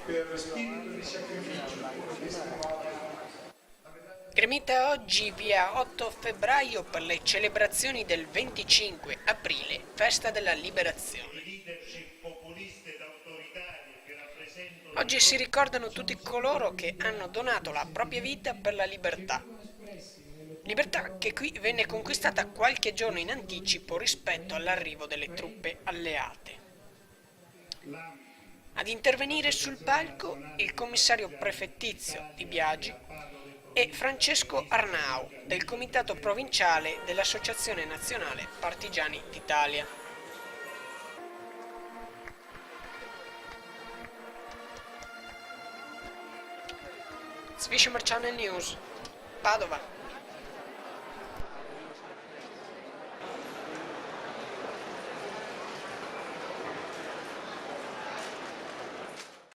per spirito di sacrificio. Gremita oggi via 8 febbraio per le celebrazioni del 25 aprile, festa della liberazione. Oggi si ricordano tutti coloro che hanno donato la propria vita per la libertà. Libertà che qui venne conquistata qualche giorno in anticipo rispetto all'arrivo delle truppe alleate. Ad intervenire sul palco il commissario prefettizio di Biagi e Francesco Arnau del Comitato Provinciale dell'Associazione Nazionale Partigiani d'Italia. Swisher Channel News, Padova.